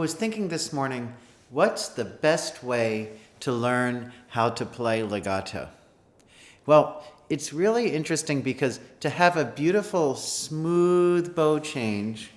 was thinking this morning, what's the best way to learn how to play legato? Well, it's really interesting because to have a beautiful, smooth bow change,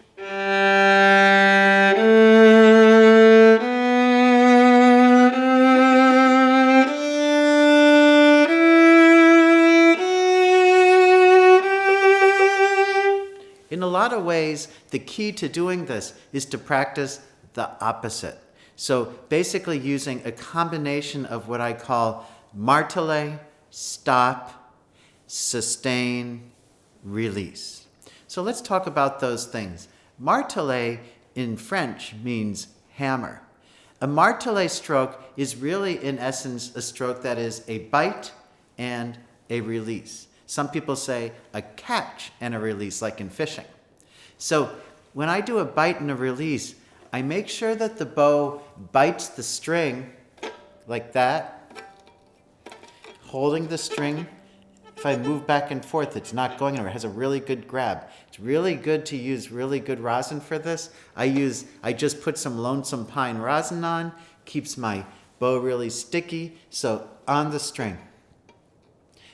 in a lot of ways, the key to doing this is to practice the opposite. So basically using a combination of what I call Martelé-Stop-Sustain-Release. So let's talk about those things. Martelé in French means hammer. A Martelé stroke is really, in essence, a stroke that is a bite and a release. Some people say a catch and a release, like in fishing. So when I do a bite and a release, I make sure that the bow bites the string like that, holding the string. If I move back and forth, it's not going anywhere. It has a really good grab. It's really good to use really good rosin for this. I just put some Lonesome Pine rosin on, keeps my bow really sticky, so on the string.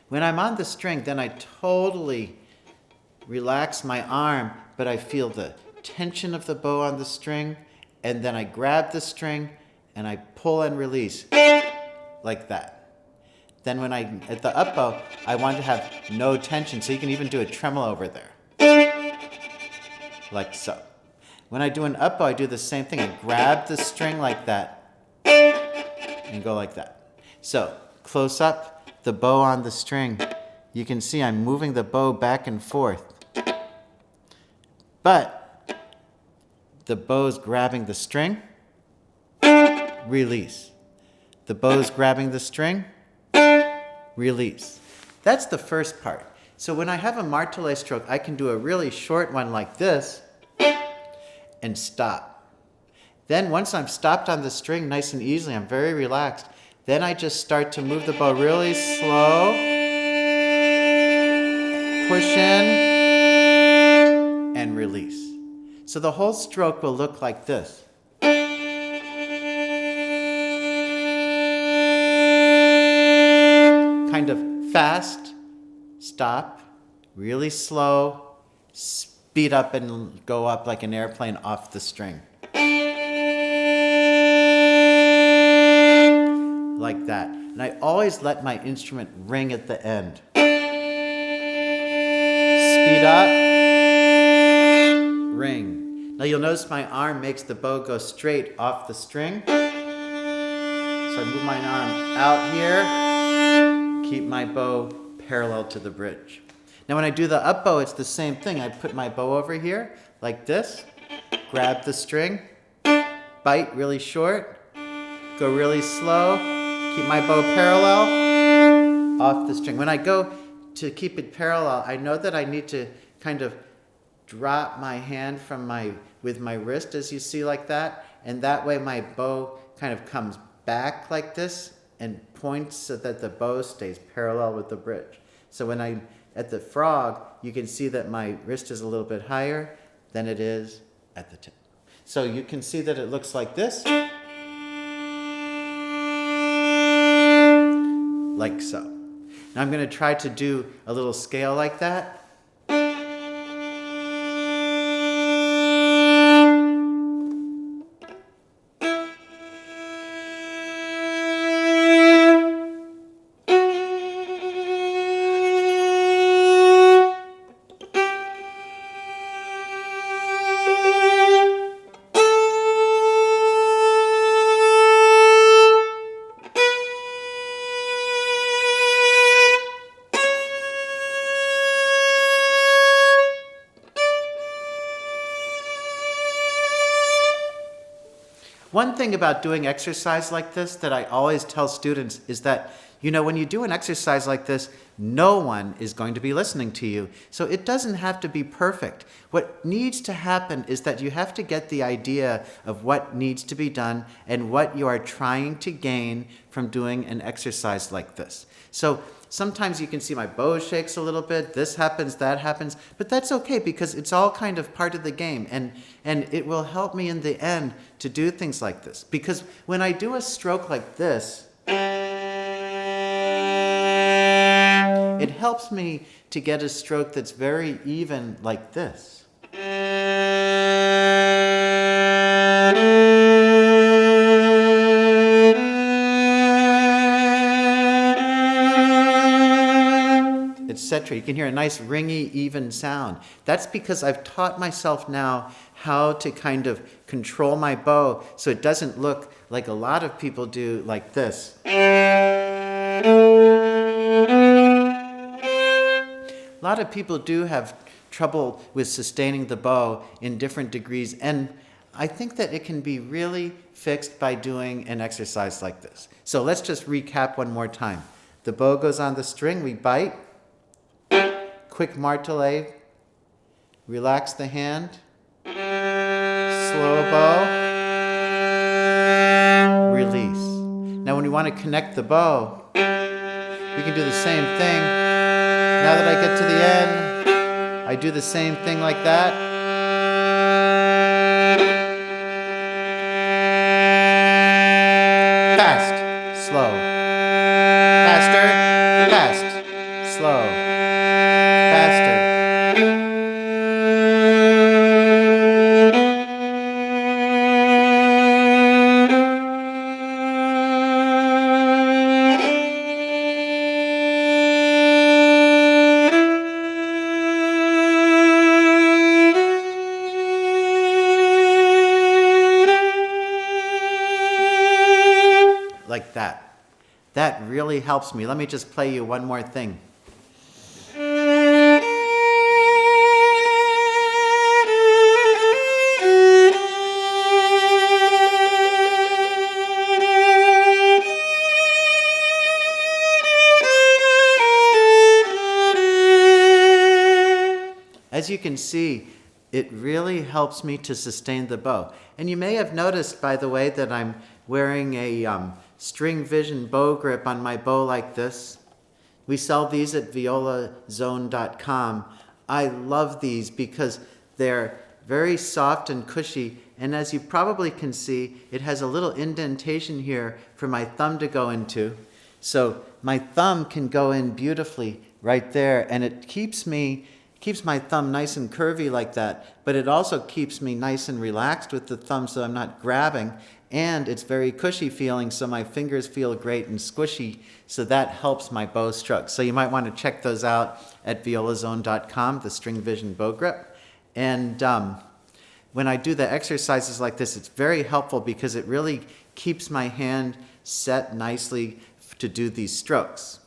When I'm on the string, then I totally relax my arm, but I feel the tension of the bow on the string, and then I grab the string and I pull and release like that. Then when at the up bow, I want to have no tension, so you can even do a tremolo over there, like so. When I do an up bow, I do the same thing. I grab the string like that and go like that. So close up, the bow on the string, you can see I'm moving the bow back and forth. But the bow's grabbing the string, release. The bow's grabbing the string, release. That's the first part. So when I have a Martelé stroke, I can do a really short one like this and stop. Then once I'm stopped on the string nice and easily, I'm very relaxed, then I just start to move the bow really slow, push in, and release. So the whole stroke will look like this. Kind of fast, stop, really slow, speed up and go up like an airplane off the string. Like that. And I always let my instrument ring at the end. Speed up, ring. Now you'll notice my arm makes the bow go straight off the string. So I move my arm out here, keep my bow parallel to the bridge. Now when I do the up bow, it's the same thing. I put my bow over here like this, grab the string, bite really short, go really slow, keep my bow parallel, off the string. When I go to keep it parallel, I know that I need to kind of drop my hand with my wrist, as you see like that, and that way my bow kind of comes back like this and points so that the bow stays parallel with the bridge. So when I'm at the frog, you can see that my wrist is a little bit higher than it is at the tip. So you can see that it looks like this. Like so. Now I'm going to try to do a little scale like that. One thing about doing exercise like this that I always tell students is that You know, when you do an exercise like this, no one is going to be listening to you. So it doesn't have to be perfect. What needs to happen is that you have to get the idea of what needs to be done and what you are trying to gain from doing an exercise like this. So sometimes you can see my bow shakes a little bit, this happens, that happens, but that's okay because it's all kind of part of the game, and it will help me in the end to do things like this. Because when I do a stroke like this, it helps me to get a stroke that's very even like this. Etc. You can hear a nice ringy, even sound. That's because I've taught myself now how to kind of control my bow so it doesn't look like a lot of people do like this. A lot of people do have trouble with sustaining the bow in different degrees, and I think that it can be really fixed by doing an exercise like this. So let's just recap one more time. The bow goes on the string, we bite. Quick martelé, relax the hand, slow bow, release. Now when we want to connect the bow, we can do the same thing. Now that I get to the end, I do the same thing like that. Fast, slow, faster, fast, slow. Faster. Like that. That really helps me. Let me just play you one more thing. As you can see, it really helps me to sustain the bow. And you may have noticed, by the way, that I'm wearing a Stringvision bow grip on my bow like this. We sell these at violazone.com. I love these because they're very soft and cushy, and as you probably can see, it has a little indentation here for my thumb to go into. So my thumb can go in beautifully right there, and it keeps my thumb nice and curvy like that, but it also keeps me nice and relaxed with the thumb so I'm not grabbing, and it's very cushy feeling so my fingers feel great and squishy, so that helps my bow stroke. So you might want to check those out at violazone.com, the Stringvision bow grip. And when I do the exercises like this, it's very helpful because it really keeps my hand set nicely to do these strokes.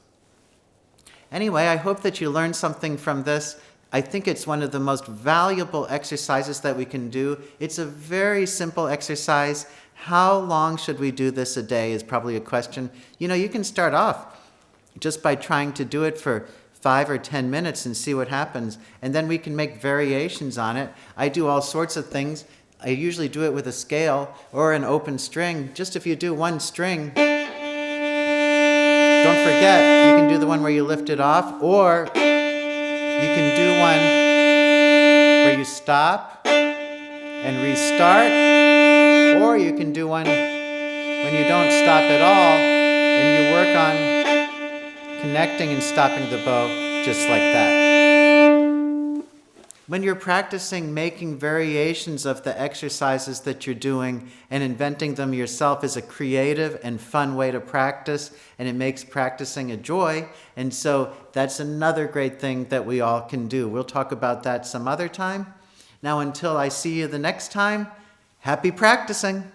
Anyway, I hope that you learned something from this. I think it's one of the most valuable exercises that we can do. It's a very simple exercise. How long should we do this a day is probably a question. You know, you can start off just by trying to do it for 5 or 10 minutes and see what happens, and then we can make variations on it. I do all sorts of things. I usually do it with a scale or an open string. Just if you do one string, don't forget, you can do the one where you lift it off, or you can do one where you stop and restart, or you can do one when you don't stop at all and you work on connecting and stopping the bow just like that. When you're practicing, making variations of the exercises that you're doing and inventing them yourself is a creative and fun way to practice, and it makes practicing a joy. And so that's another great thing that we all can do. We'll talk about that some other time. Now, until I see you the next time, happy practicing.